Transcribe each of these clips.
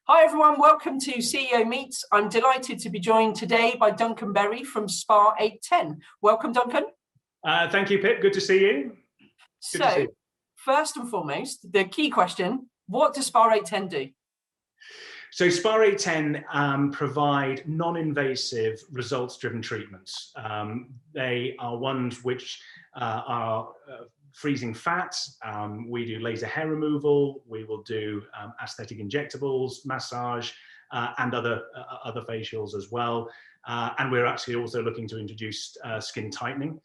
Hi everyone, welcome to CEO Meets. I'm delighted to be joined today by Duncan Berry from spa810. Welcome, Duncan. Thank you, Pip. Good to see you. So, first and foremost, the key question, what does spa810 do? So spa810 provide non-invasive results-driven treatments. They are ones which are freezing fat. We do laser hair removal. We will do aesthetic injectables, massage, and other facials as well. And we're actually also looking to introduce skin tightening.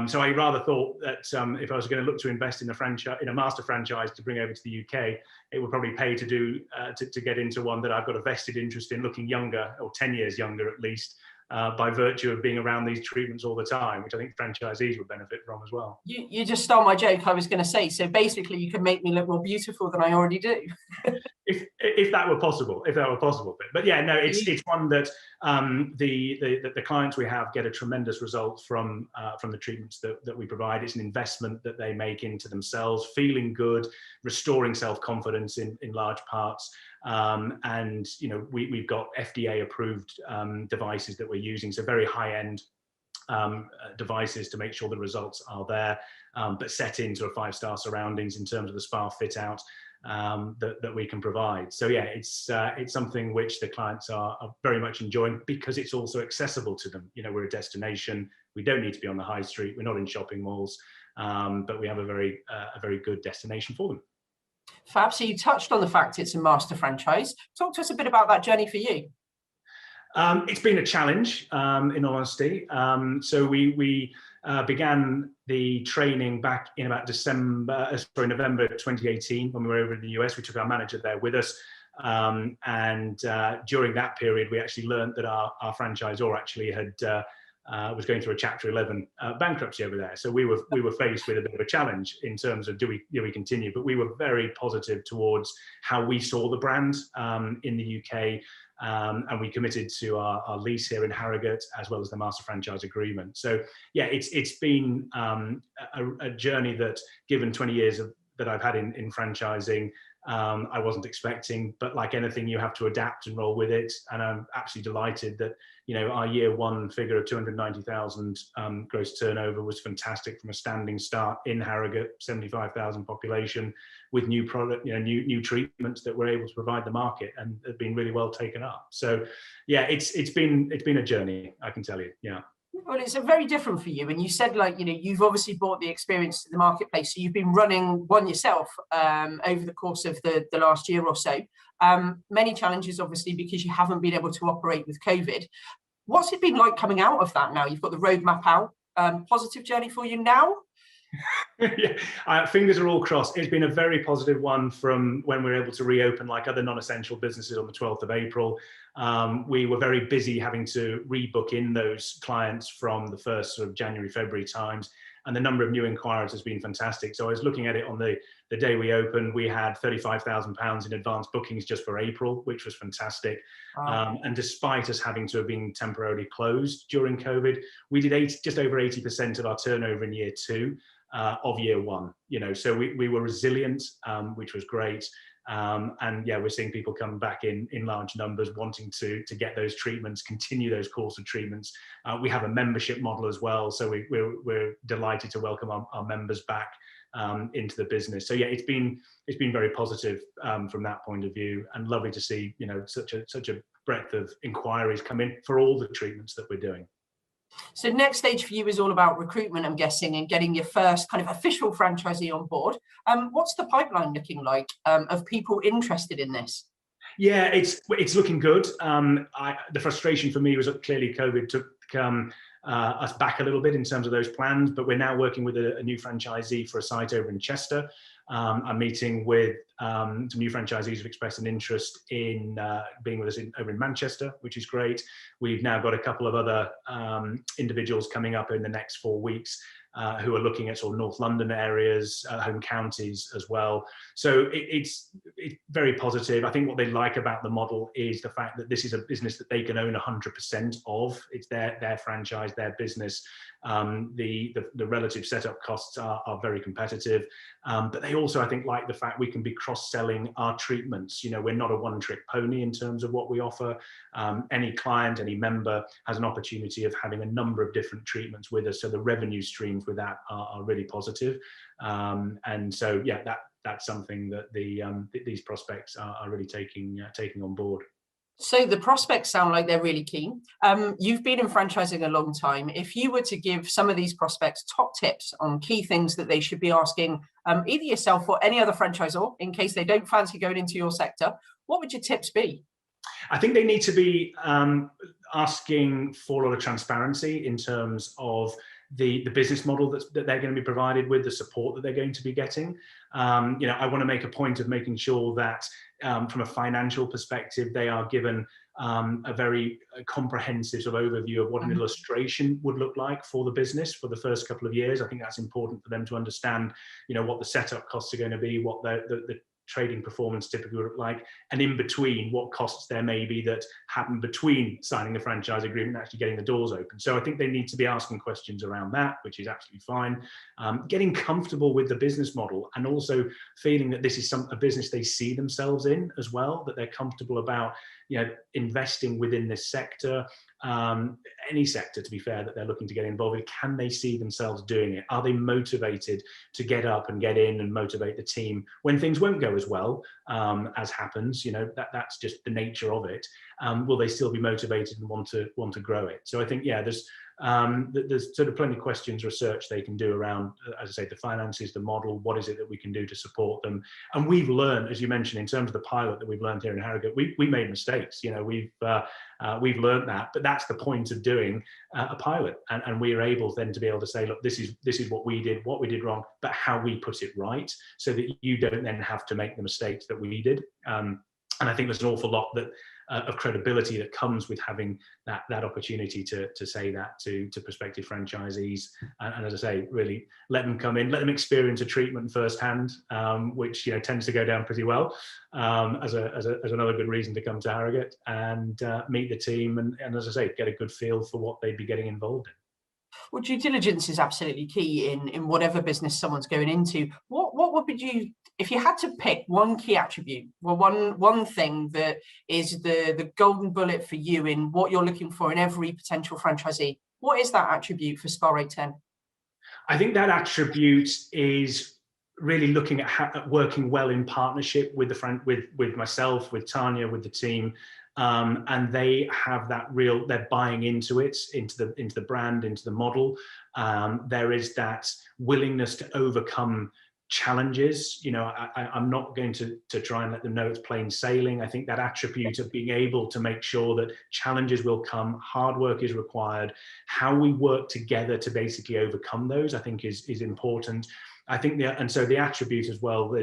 So I rather thought that if I was going to look to invest in a master franchise to bring over to the UK, it would probably pay to get into one that I've got a vested interest in looking younger, or 10 years younger at least, by virtue of being around these treatments all the time, which I think franchisees would benefit from as well. You just stole my joke, I was going to say. So basically, you can make me look more beautiful than I already do. if that were possible, but yeah, no, it's one that the clients we have get a tremendous result from the treatments that we provide. It's an investment that they make into themselves, feeling good, restoring self-confidence in large parts. And you know, we've got FDA approved devices that we're using, so very high-end devices to make sure the results are there, but set into a 5-star surroundings in terms of the spa fit out that we can provide. So yeah, it's something which the clients are very much enjoying because it's also accessible to them. You know, we're a destination. We don't need to be on the high street. We're not in shopping malls, but we have a very good destination for them. Fab. So you touched on the fact it's a master franchise. Talk to us a bit about that journey for you. It's been a challenge, in all honesty. So we began the training back in about November 2018 when we were over in the US. We took our manager there with us. And during that period, we actually learned that our franchisor actually was going through a Chapter 11 bankruptcy over there. So we were faced with a bit of a challenge in terms of do we continue? But we were very positive towards how we saw the brand in the UK. And we committed to our lease here in Harrogate, as well as the master franchise agreement. So yeah, it's been a journey that, given 20 years that I've had in franchising, I wasn't expecting, but like anything, you have to adapt and roll with it. And I'm absolutely delighted that, you know, our year one figure of 290,000 gross turnover was fantastic from a standing start in Harrogate, 75,000 population, with new product, you know, new treatments that we're able to provide the market, and have been really well taken up. So yeah, it's been a journey, I can tell you. Yeah. Well, it's very different for you. And you said, like, you know, you've obviously brought the experience to the marketplace. So you've been running one yourself over the course of the last year or so. Many challenges, obviously, because you haven't been able to operate with COVID. What's it been like coming out of that now? You've got the roadmap out. Positive journey for you now? Yeah, fingers are all crossed. It's been a very positive one from when we were able to reopen like other non-essential businesses on the 12th of April. We were very busy having to rebook in those clients from the first sort of January, February times. And the number of new inquiries has been fantastic. So I was looking at it on the day we opened, we had £35,000 in advance bookings just for April, which was fantastic. Wow. And despite us having to have been temporarily closed during COVID, we did just over 80% of our turnover in year two of year one. You know, so we were resilient, which was great. And yeah, we're seeing people come back in large numbers, wanting to get those treatments, continue those course of treatments. We have a membership model as well, so we're delighted to welcome our members back into the business. So yeah, it's been very positive from that point of view, and lovely to see, you know, such a breadth of inquiries come in for all the treatments that we're doing. So next stage for you is all about recruitment, I'm guessing, and getting your first kind of official franchisee on board. What's the pipeline looking like of people interested in this? Yeah, it's looking good. The frustration for me was that clearly COVID took us back a little bit in terms of those plans, but we're now working with a new franchisee for a site over in Chester. I'm meeting with some new franchisees who've expressed an interest in being with us over in Manchester, which is great. We've now got a couple of other individuals coming up in the next 4 weeks who are looking at sort of North London areas, home counties as well. So it's very positive. I think what they like about the model is the fact that this is a business that they can own 100% of. It's their franchise, their business. The relative setup costs are very competitive, but they also, I think, like the fact we can be cross-selling our treatments. You know, we're not a one-trick pony in terms of what we offer. Any client, any member has an opportunity of having a number of different treatments with us, so the revenue streams with that are really positive. And so, yeah, that's something that these prospects are really taking on board. So the prospects sound like they're really keen. You've been in franchising a long time. If you were to give some of these prospects top tips on key things that they should be asking, either yourself or any other franchisor, in case they don't fancy going into your sector, what would your tips be? I think they need to be asking for a lot of transparency in terms of the business model that they're going to be provided with, the support that they're going to be getting. You know, I want to make a point of making sure that from a financial perspective, they are given a very comprehensive sort of overview of what an illustration would look like for the business for the first couple of years. I think that's important for them to understand, you know, what the setup costs are going to be, what the trading performance typically would look like, and in between what costs there may be that happen between signing the franchise agreement and actually getting the doors open. So I think they need to be asking questions around that, which is absolutely fine. Getting comfortable with the business model and also feeling that this is a business they see themselves in as well, that they're comfortable about, you know, investing within this sector, any sector, to be fair, that they're looking to get involved in. Can they see themselves doing it? Are they motivated to get up and get in and motivate the team when things won't go as well as happens? You know, that's just the nature of it. Will they still be motivated and want to grow it? So I think, yeah, there's sort of plenty of questions, research they can do around, as I say, the finances, the model, what is it that we can do to support them. And we've learned, as you mentioned, in terms of the pilot that we've learned here in Harrogate, we made mistakes. You know, we've learned that, but that's the point of doing a pilot. And we are able then to be able to say, look, this is what we did wrong, but how we put it right, so that you don't then have to make the mistakes that we did. And I think there's an awful lot of credibility that comes with having that opportunity to say that to prospective franchisees, and as I say, really let them come in, let them experience a treatment firsthand, which, you know, tends to go down pretty well, as another good reason to come to Harrogate, and meet the team, and as I say, get a good feel for what they'd be getting involved in. Well, due diligence is absolutely key in whatever business someone's going into. What would you, if you had to pick one key attribute, well, one thing that is the golden bullet for you in what you're looking for in every potential franchisee, what is that attribute for spa810? I think that attribute is really looking at working well in partnership with with myself, with Tanya, with the team. And they have that they're buying into it, into the brand, into the model. There is that willingness to overcome challenges. You know, I'm not going to try and let them know it's plain sailing. I think that attribute of being able to make sure that challenges will come, hard work is required, how we work together to basically overcome those, I think is important. I think and so the attribute as well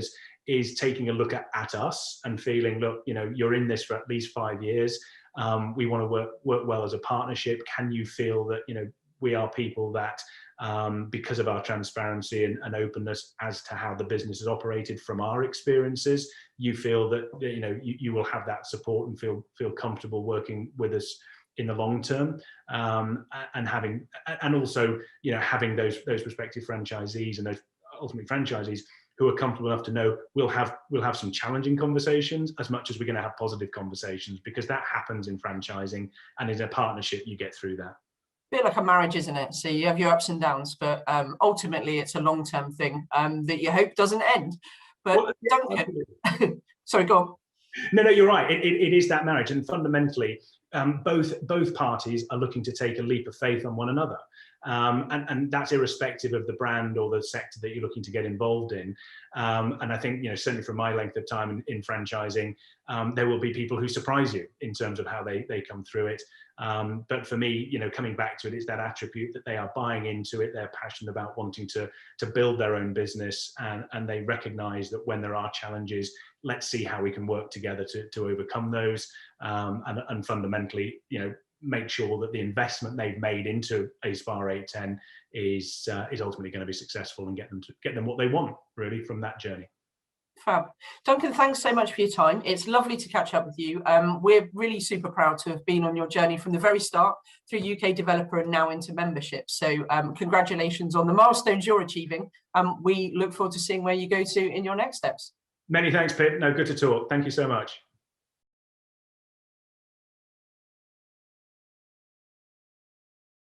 is taking a look at us and feeling, look, you know, you're in this for at least 5 years. We want to work well as a partnership. Can you feel that, you know, we are people that, because of our transparency and openness as to how the business is operated from our experiences, you feel that, you know, you will have that support and feel comfortable working with us in the long term, and also, you know, having those prospective franchisees and those ultimately franchisees who are comfortable enough to know we'll have some challenging conversations as much as we're going to have positive conversations, because that happens in franchising, and in a partnership you get through that. Bit like a marriage, isn't it? So you have your ups and downs, but ultimately it's a long-term thing that you hope doesn't end. But well, Duncan, sorry, go on. No, you're right. It is that marriage, and fundamentally, both parties are looking to take a leap of faith on one another, and that's irrespective of the brand or the sector that you're looking to get involved in. And I think, you know, certainly from my length of time in franchising, there will be people who surprise you in terms of how they come through it. But for me, you know, coming back to it, it's that attribute that they are buying into it. They're passionate about wanting to build their own business, and they recognise that when there are challenges, let's see how we can work together to overcome those. And fundamentally, you know, make sure that the investment they've made into a spa810 is ultimately going to be successful and get them what they want really from that journey. Fab. Duncan, thanks so much for your time. It's lovely to catch up with you. We're really super proud to have been on your journey from the very start through UK developer and now into membership. So congratulations on the milestones you're achieving. We look forward to seeing where you go to in your next steps. Many thanks, Pip. No, good to talk. Thank you so much.